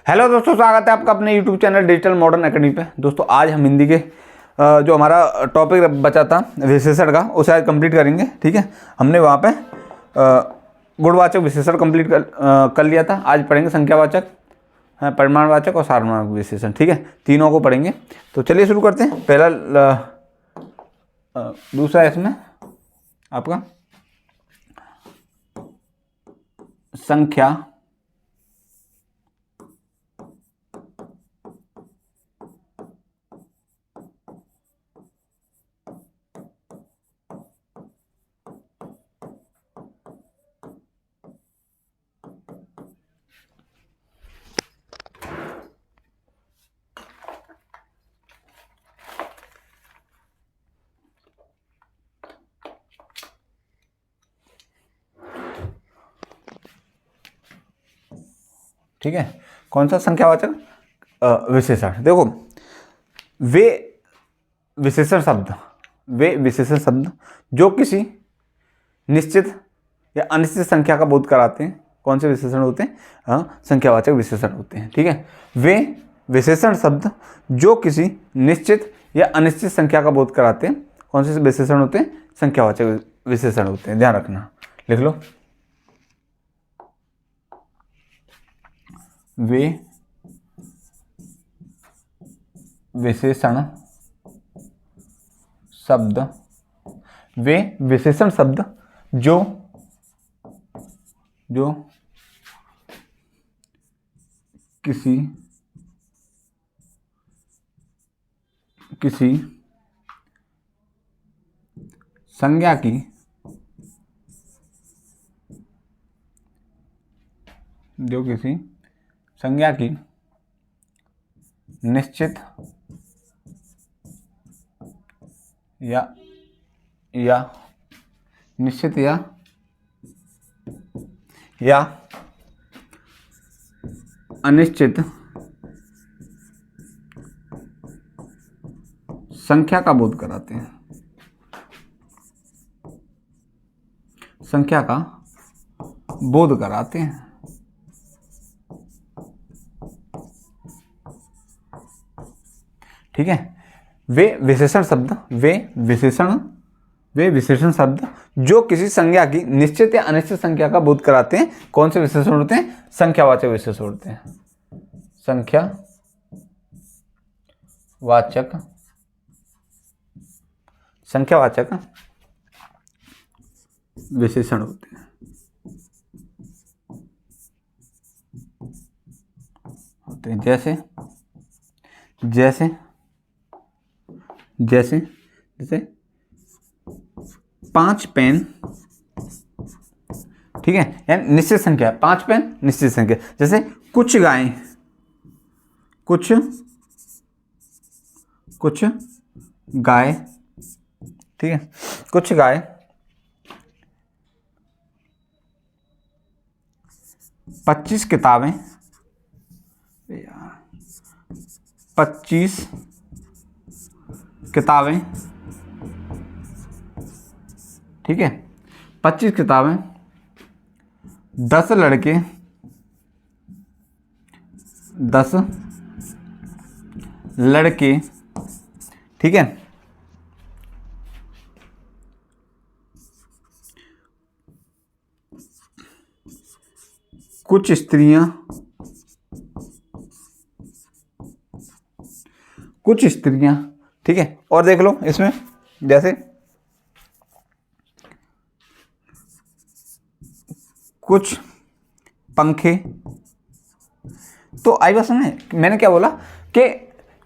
Hello दोस्तों, स्वागत है आपका अपने YouTube channel digital modern academy पे। दोस्तों आज हम हिंदी के जो हमारा टॉपिक बचा था विशेषण का, उसे आज कंप्लीट करेंगे। ठीक है, हमने वहाँ पे गुणवाचक विशेषण कंप्लीट कर लिया था। आज पढ़ेंगे संख्यावाचक, परिमाणवाचक और सार्वनामिक विशेषण। ठीक है, तीनों को पढ़ेंगे। तो चलिए शुरू करते हैं। पहला दूसरा इसमें आपका संख्या ठीक है, कौन सा संख्यावाचक विशेषण। देखो, वे विशेषण शब्द जो किसी निश्चित या अनिश्चित संख्या का बोध कराते हैं, कौन से विशेषण होते हैं? संख्यावाचक विशेषण होते हैं। ठीक है, वे विशेषण शब्द जो किसी निश्चित या अनिश्चित संख्या का बोध कराते हैं, कौन से विशेषण होते हैं? संख्यावाचक विशेषण होते हैं। ध्यान रखना, लिख लो। वे विशेषण शब्द जो किसी संज्ञा की निश्चित या अनिश्चित संख्या का बोध कराते हैं, ठीक है। वे विशेषण शब्द जो किसी संज्ञा की निश्चित या अनिश्चित संख्या का बोध कराते हैं, कौन से विशेषण होते हैं? संख्यावाचक विशेषण होते हैं। संख्यावाचक विशेषण होते हैं। जैसे 5 पेन, ठीक है, यानी निश्चित संख्या। 5 पेन निश्चित संख्या। जैसे कुछ गायें, कुछ गाय, ठीक है, कुछ गाय 25 किताबें, 25 किताबें, ठीक है, 25 किताबें, 10 लड़के, 10 लड़के, ठीक है, कुछ स्त्रियां, ठीक है। और देख लो इसमें, जैसे कुछ पंखे। तो आई बात समझ, मैंने क्या बोला कि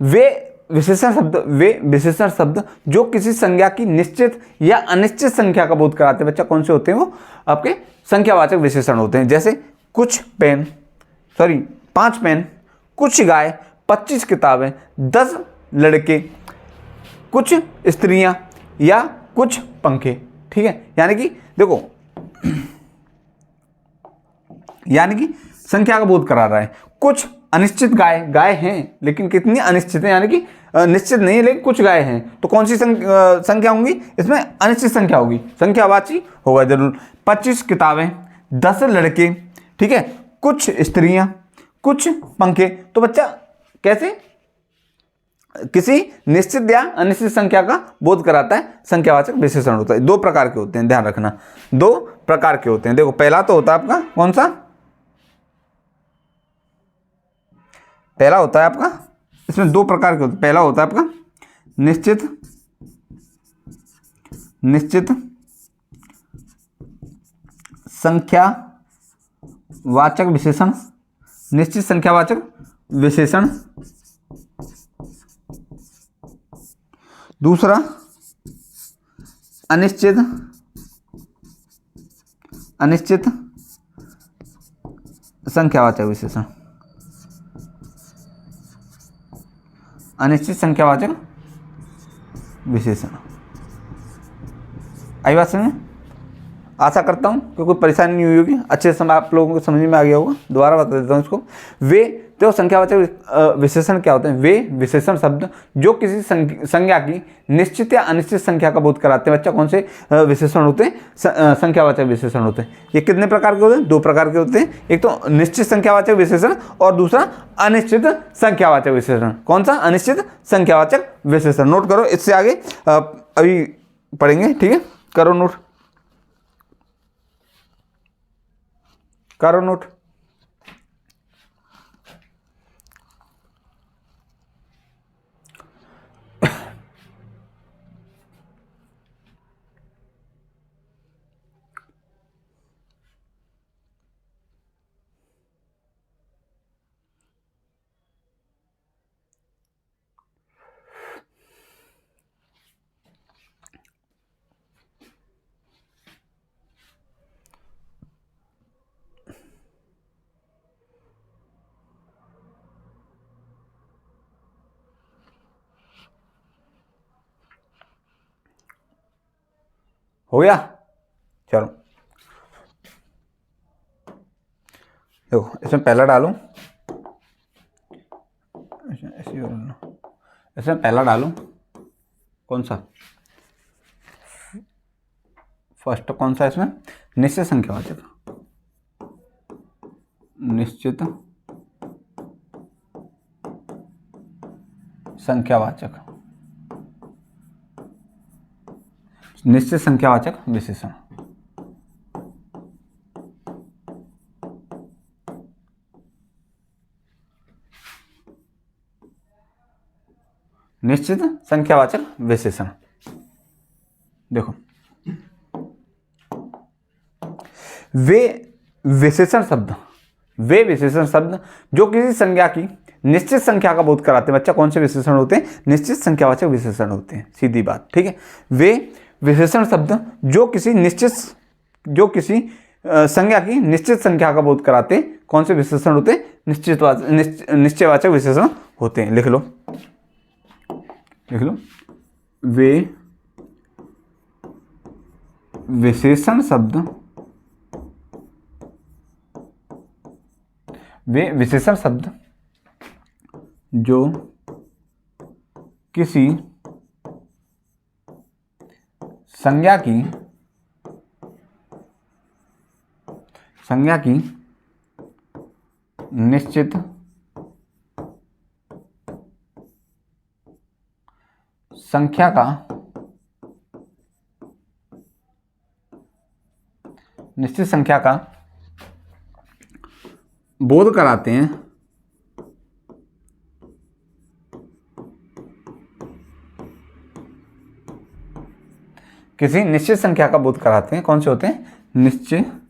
वे विशेषण शब्द जो किसी संज्ञा की निश्चित या अनिश्चित संख्या का बोध कराते हैं, बच्चा कौन से होते हैं? वो आपके संख्यावाचक विशेषण होते हैं। जैसे 5 पेन, कुछ गाय, 25 किताबें, 10 लड़के, कुछ स्त्रियां या कुछ पंखे, ठीक है। यानी कि देखो, संख्या का बोध करा रहा है। कुछ अनिश्चित गाय हैं, लेकिन कितनी अनिश्चित है, यानी कि निश्चित नहीं है, लेकिन कुछ गाय हैं। तो कौन सी संख्या होंगी? इसमें अनिश्चित संख्या होगी, संख्यावाची होगा जरूर। 25 किताबें, 10 लड़के, ठीक है, कुछ स्त्रियां, कुछ पंखे। तो बच्चा कैसे किसी निश्चित या अनिश्चित संख्या का बोध कराता है, संख्यावाचक विशेषण होता है। दो प्रकार के होते हैं, ध्यान रखना, दो प्रकार के होते हैं। देखो पहला तो होता है आपका कौन सा, पहला होता है आपका, इसमें दो प्रकार के होते हैं। पहला होता है आपका निश्चित संख्यावाचक विशेषण, निश्चित संख्यावाचक विशेषण। दूसरा अनिश्चित संख्यावाचक विशेषण, अनिश्चित संख्यावाचक विशेषण। आई बात समझ में? आशा करता हूँ कि कोई परेशानी नहीं हुई होगी, अच्छे से आप लोगों को समझ में आ गया होगा। दोबारा बता देता हूँ इसको। वे तो संख्यावाचक विशेषण क्या होते हैं? वे विशेषण शब्द जो किसी संज्ञा की निश्चित या अनिश्चित संख्या का बोध कराते हैं। बच्चा कौन से विशेषण होते हैं? संख्यावाचक विशेषण होते हैं। ये कितने प्रकार के होते हैं? दो प्रकार के होते हैं। एक तो निश्चित संख्यावाचक विशेषण और दूसरा अनिश्चित संख्यावाचक विशेषण। कौन सा? अनिश्चित संख्यावाचक विशेषण। नोट करो, इससे आगे अभी पढ़ेंगे, ठीक है? करो नोट, करो नोट। हो गया? चलो देखो, इसमें पहला डालो, इसमें पहला डालो कौन सा? फर्स्ट कौन सा इसमें? निश्चित संख्यावाचक, निश्चित संख्यावाचक, निश्चित संख्यावाचक विशेषण। निश्चित संख्यावाचक विशेषण। देखो, वे विशेषण शब्द जो किसी संज्ञा की निश्चित संख्या का बोध कराते हैं। बच्चा कौन से विशेषण होते हैं? निश्चित संख्यावाचक विशेषण होते हैं, सीधी बात, ठीक है? वे विशेषण शब्द जो किसी संज्ञा की निश्चित संख्या का बोध कराते हैं। कौन से विशेषण होते हैं? निश्चयवाचक विशेषण होते हैं। लिख लो। वे विशेषण शब्द जो किसी संज्ञा की निश्चित संख्या का बोध कराते हैं। किसी निश्चित संख्या का बोध कराते हैं। कौन से होते हैं? निश्चयवाचक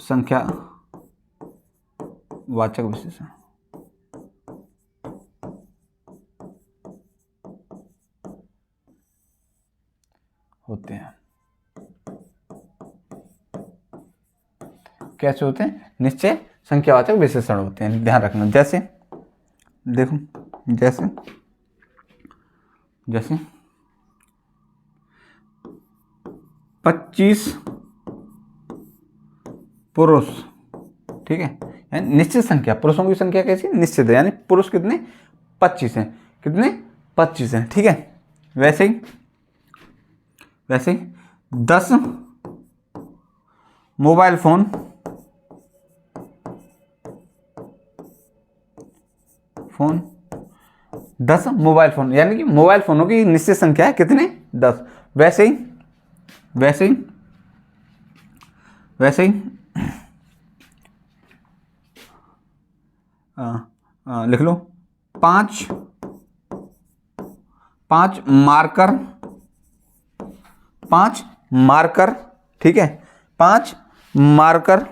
संख्यावाचक विशेषण होते हैं। कैसे होते हैं? निश्चय संख्यावाचक विशेषण होते हैं। ध्यान रखना। जैसे देखो, जैसे 25 पुरुष, ठीक है? यानी निश्चित संख्या, पुरुषों की संख्या कैसी निश्चित है, यानी पुरुष कितने 25 हैं, कितने 25 हैं, ठीक है। वैसे ही 10 mobile phone phone 10 mobile phone, यानी कि मोबाइल फोनों की निश्चित संख्या है कितने 10। वैसे ही लिख लो 5 मार्कर, ठीक है, 5 मार्कर,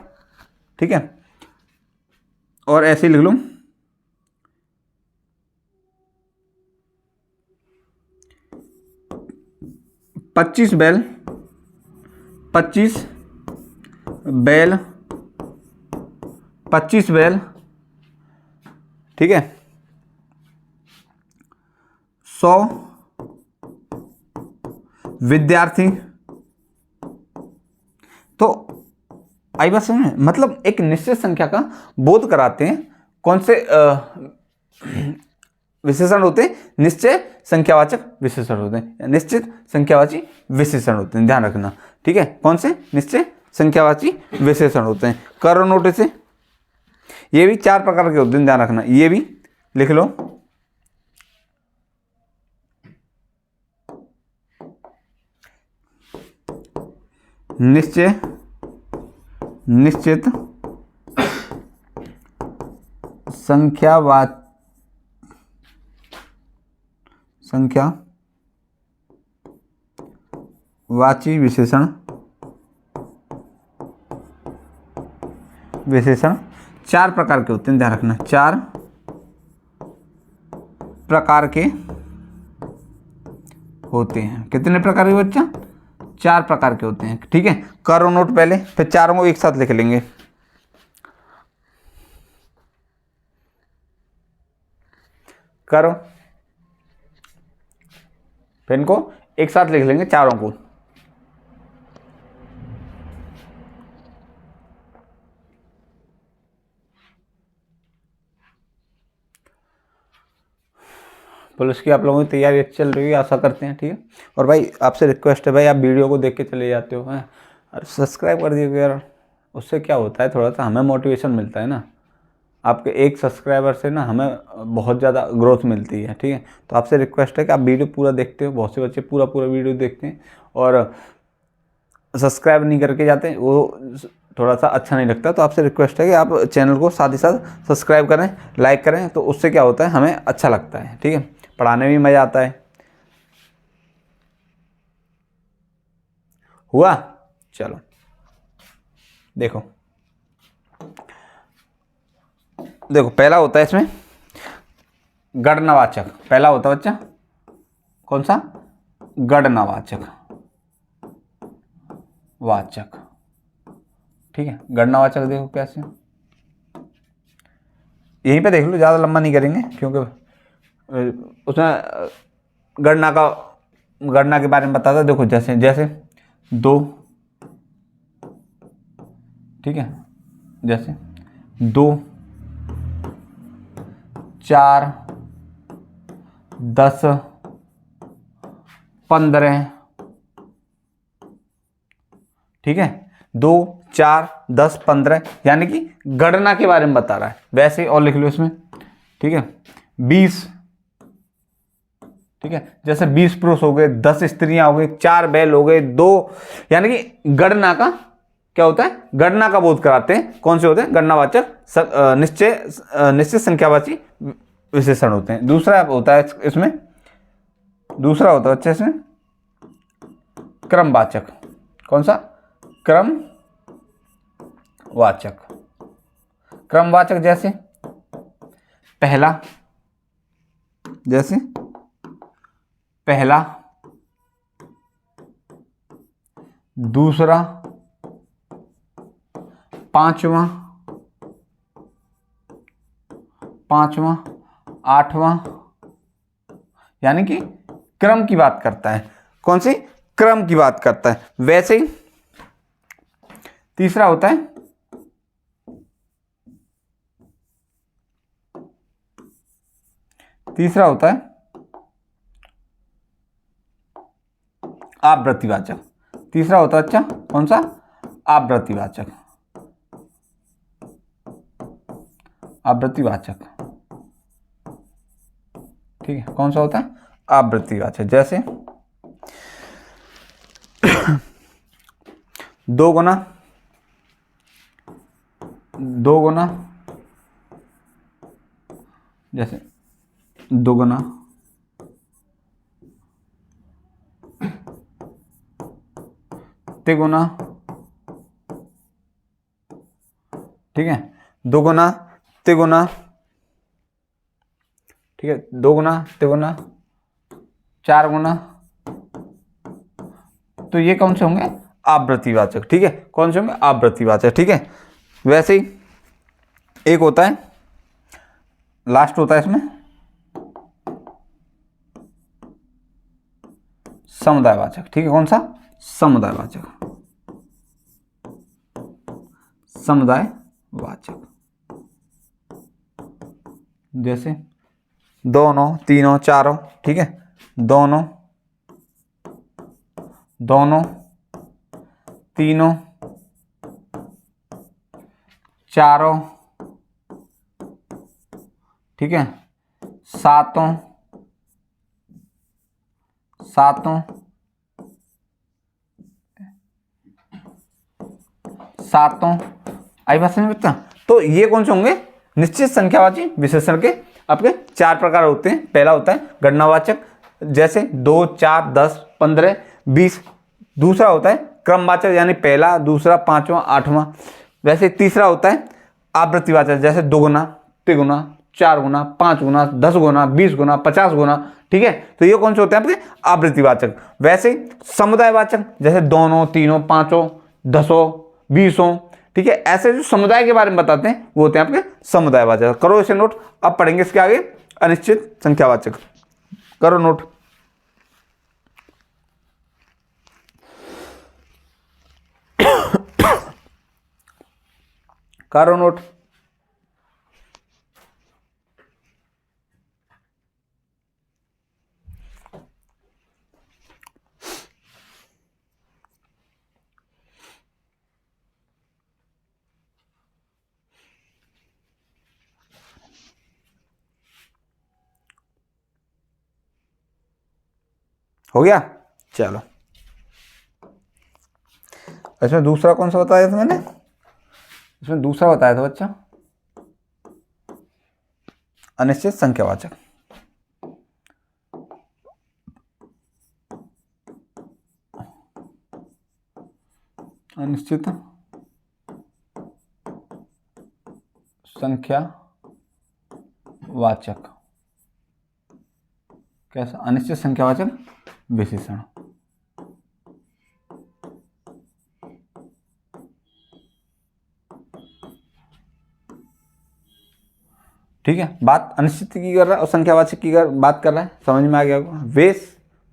ठीक है। और ऐसे ही लिख लो 25 बैल, 25 बैल, ठीक है। 100 विद्यार्थी। तो आई बात समझ में, मतलब एक निश्चित संख्या का बोध कराते हैं। कौन से विशेषण होते हैं, निश्चय संख्यावाचक विशेषण होते हैं, निश्चित संख्यावाची विशेषण होते हैं, ध्यान रखना, ठीक है। कौन से निश्चय संख्यावाची विशेषण होते हैं। करो नोट से, ये भी 4 प्रकार के होते हैं, ध्यान रखना, ये भी लिख लो। निश्चित संख्यावाची विशेषण 4 प्रकार के होते हैं, ध्यान रखना, 4 प्रकार के होते हैं। कितने प्रकार के बच्चा, 4 प्रकार के होते हैं, ठीक है। करो नोट पहले, फिर चारों को एक साथ लिख लेंगे। करो, फिर इनको एक साथ लिख लेंगे चारों को। पुलिस की आप लोगों की तैयारी अच्छी चल रही है, आशा करते हैं, ठीक है। और भाई आपसे रिक्वेस्ट है भाई, आप वीडियो को देख के चले जाते हो हैं, और सब्सक्राइब कर दीजिए यार। उससे क्या होता है, थोड़ा सा हमें मोटिवेशन मिलता है ना, आपके एक सब्सक्राइबर से ना हमें बहुत ज़्यादा ग्रोथ मिलती है, ठीक है। तो आपसे रिक्वेस्ट है कि आप वीडियो पूरा देखते हो, बहुत से बच्चे पूरा वीडियो देखते हैं और सब्सक्राइब नहीं करके जाते, वो थोड़ा सा अच्छा नहीं लगता। तो आपसे रिक्वेस्ट है कि आप चैनल को साथ ही साथ सब्सक्राइब करें, लाइक करें, तो उससे क्या होता है, हमें अच्छा लगता है, ठीक है, पढ़ाने में मज़ा आता है। हुआ, चलो देखो पहला होता है इसमें गणनावाचक। पहला होता है बच्चा कौन सा, गणनावाचक, ठीक है। गणनावाचक देखो कैसे, यहीं पे देख लो, ज़्यादा लंबा नहीं करेंगे, क्योंकि उसमें गणना के बारे में बताता है। देखो जैसे 2, ठीक है, जैसे 2, 4, 10, 15, ठीक है, 2, 4, 10, 15, यानी कि गणना के बारे में बता रहा है। वैसे और लिख लो इसमें, ठीक है, 20, ठीक है, जैसे 20 पुरुष हो गए, 10 स्त्रियां हो गई, 4 बैल हो गए, 2, यानी कि गणना का क्या होता है, गणना का बोध कराते हैं। कौन से होते हैं, गणनावाचक निश्चित संख्यावाची विशेषण होते हैं। दूसरा होता है इसमें, दूसरा होता है अच्छा इसमें क्रमवाचक। कौन सा, क्रमवाचक, जैसे पहला, दूसरा, पांचवा, 8वां, यानी कि क्रम की बात करता है। कौन सी, क्रम की बात करता है। वैसे ही तीसरा होता है तीसरा होता है आवृत्तिवाचक। तीसरा होता है अच्छा कौन सा? आवृत्तिवाचक। आवृत्तिवाचक, ठीक है, कौन सा होता है? आवृत्तिवाचक। जैसे दो गुना, दो गुना, जैसे दोगुना, तिगुना, ठीक है, दोगुना, तिगुना, ठीक है, दोगुना, तिगुना, चार गुना, तो ये कौन से होंगे? आवृत्तिवाचक, ठीक है, कौन से होंगे? आवृत्तिवाचक, ठीक है। वैसे ही एक होता है, लास्ट होता है इसमें समुदायवाचक, ठीक है, कौन सा? समुदायवाचक। समुदायवाचक, जैसे दोनों, तीनों, चारों, ठीक है, दोनों, दोनों, तीनों, चारों, ठीक है, सातों, सातों, सातों। आई बात समझ में बच्चा? तो ये कौन से होंगे? निश्चित संख्यावाची विशेषण के आपके चार प्रकार होते हैं। पहला होता है गणनावाचक, जैसे 2, 4, 10, 15, 20। दूसरा होता है क्रमवाचक, यानी पहला, दूसरा, पांचवा, आठवां। वैसे तीसरा होता है आवृत्तिवाचक, जैसे दोगुना, तिगुना, चार गुना, पांच गुना, 10 गुना, 20 गुना, 50 गुना, ठीक है। तो ये कौन से होते हैं आपके? आवृत्तिवाचक। वैसे समुदायवाचक, जैसे दोनों, तीनों, पांचों, 10, 20, ठीक है। ऐसे जो समुदाय के बारे में बताते हैं वो होते हैं आपके समुदायवाचक। करो इसे नोट। अब पढ़ेंगे इसके आगे अनिश्चित संख्यावाचक। करो नोट। करो नोट। हो गया? चलो, इसमें दूसरा कौन सा बताया था मैंने? इसमें दूसरा बताया था बच्चा अनिश्चित संख्यावाचक। अनिश्चित संख्यावाचक कैसा? अनिश्चित संख्यावाचक विशेषण, ठीक है। बात अनिश्चित की कर रहा है और संख्यावाचक की बात कर रहा है, समझ में आ गया होगा। वे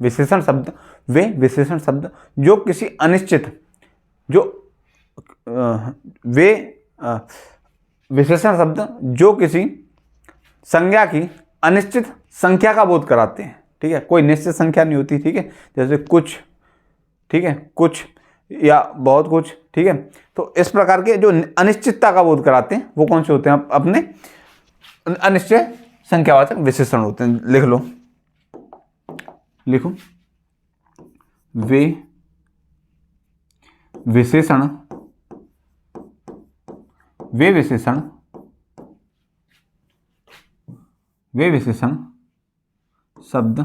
विशेषण शब्द, वे विशेषण शब्द जो किसी अनिश्चित, जो वे विशेषण शब्द जो किसी संज्ञा की अनिश्चित संख्या का बोध कराते हैं, ठीक है। कोई निश्चित संख्या नहीं होती, ठीक है, जैसे कुछ, ठीक है, कुछ या बहुत कुछ, ठीक है। तो इस प्रकार के जो अनिश्चितता का बोध कराते हैं वो कौन से होते हैं? अपने अनिश्चित संख्यावाचक विशेषण होते हैं। लिख लो, लिखो, वे विशेषण, वे विशेषण, वे विशेषण शब्द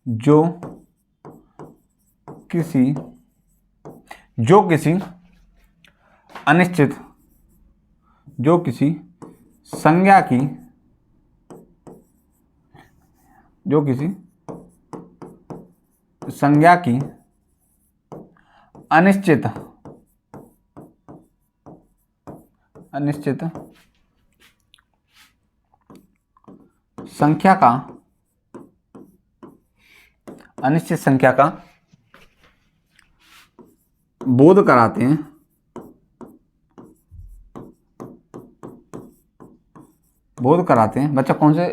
जो किसी अनिश्चित, जो किसी संज्ञा की, जो किसी संज्ञा की अनिश्चित संख्या का, अनिश्चित संख्या का बोध कराते हैं, बोध कराते हैं। बच्चा कौन से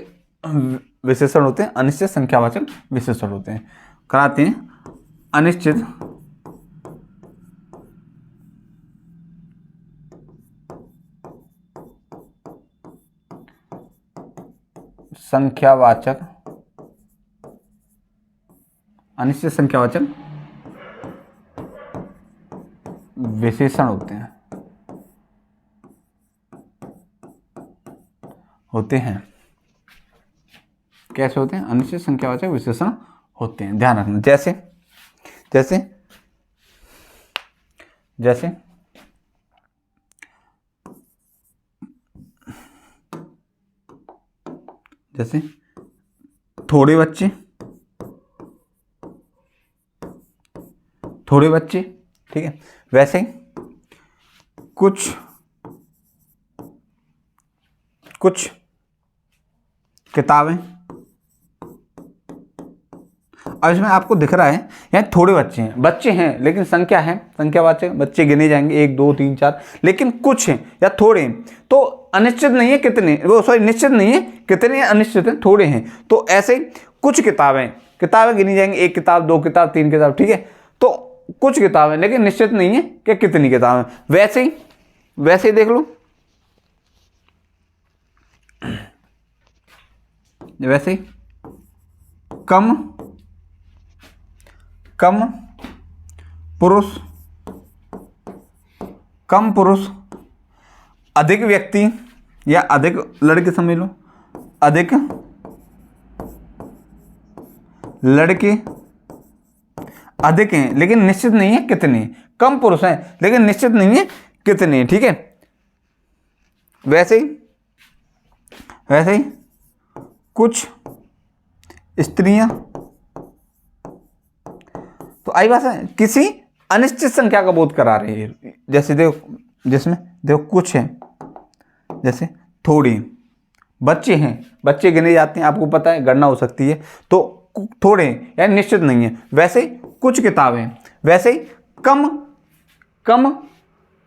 विशेषण होते हैं? अनिश्चित संख्यावाचक विशेषण होते हैं, कराते हैं अनिश्चित संख्यावाचक विशेषण होते हैं। कैसे होते हैं? अनिश्चित संख्यावाचक विशेषण होते हैं, ध्यान रखना। जैसे जैसे जैसे जैसे थोड़े बच्चे, ठीक है। वैसे ही कुछ किताबें। अब इसमें आपको दिख रहा है यहाँ थोड़े बच्चे हैं लेकिन संख्या है, संख्यावाचक बच्चे गिने जाएंगे 1 2 3 4, लेकिन कुछ हैं या थोड़े हैं तो अनिश्चित नहीं है कितने, वो सॉरी निश्चित नहीं है कितने, अनिश्चित हैं, थोड़े हैं। तो ऐसे कुछ किताबें गिनी जाएंगी, 1 किताब 2 किताब 3 किताब, ठीक है। तो कुछ किताबें लेकिन निश्चित नहीं है कि कितनी किताबें। वैसे ही देख लो, वैसे ही कम पुरुष अधिक व्यक्ति या अधिक लड़के, समझ लो अधिक लड़के अधिक हैं लेकिन निश्चित नहीं है कितने, कम पुरुष हैं लेकिन निश्चित नहीं है कितने, ठीक है। वैसे ही कुछ स्त्रियां, तो आई बात है, किसी अनिश्चित संख्या का बोध करा रही है। जैसे देखो, जिसमें देखो कुछ है, जैसे थोड़ी बच्चे हैं, बच्चे गिने जाते हैं, आपको पता है गणना हो सकती है, तो थोड़े हैं यानी निश्चित नहीं है। वैसे ही कुछ किताबें, वैसे ही कम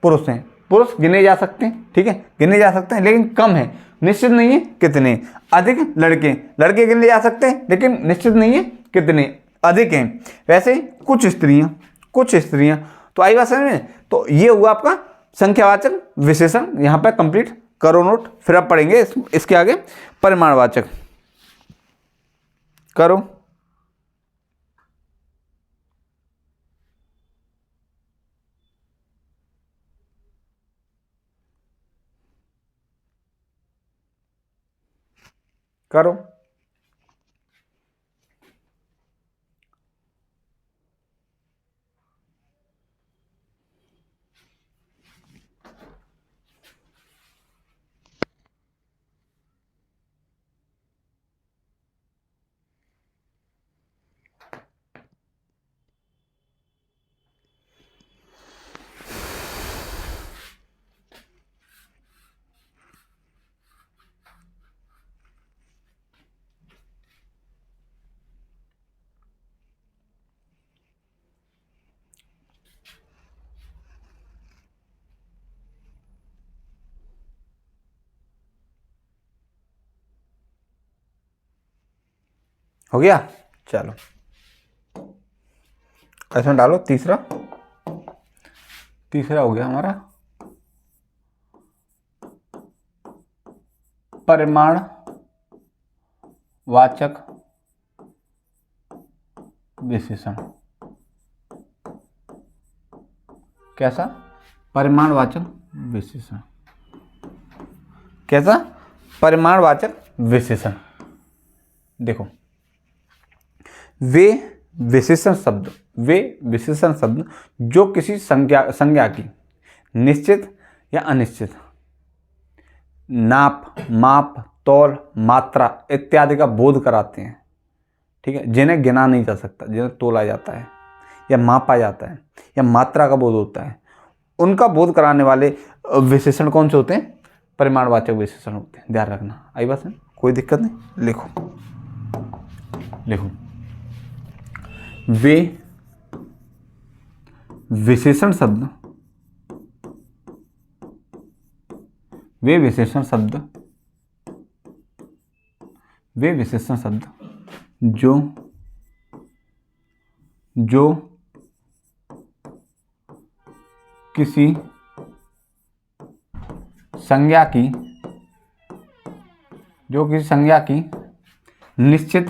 पुरुष हैं, पुरुष गिने जा सकते हैं, ठीक है, गिने जा सकते हैं लेकिन कम है, निश्चित नहीं है कितने। अधिक लड़के गिने जा सकते हैं लेकिन निश्चित नहीं है कितने, अधिक हैं। वैसे ही कुछ स्त्रियां, तो आई बात समझ में। तो ये हुआ आपका संख्यावाचक विशेषण, यहाँ पर कंप्लीट करो नोट, फिर आप पढ़ेंगे इसके आगे परिमाणवाचक। करो हो गया, चलो इसमें डालो तीसरा हो गया हमारा परिमाणवाचक विशेषण। कैसा? परिमाणवाचक विशेषण। कैसा? परिमाणवाचक विशेषण। देखो, वे विशेषण शब्द जो किसी संज्ञा की निश्चित या अनिश्चित नाप, माप, तौल, मात्रा इत्यादि का बोध कराते हैं, ठीक है, जिन्हें गिना नहीं जा सकता, जिन्हें तोला जाता है या मापा जाता है या मात्रा का बोध होता है, उनका बोध कराने वाले विशेषण कौन से होते हैं? परिमाणवाचक विशेषण होते हैं। ध्यान रखना, आई बात है, कोई दिक्कत नहीं। लिखो वे विशेषण शब्द वे विशेषण शब्द जो किसी संज्ञा की निश्चित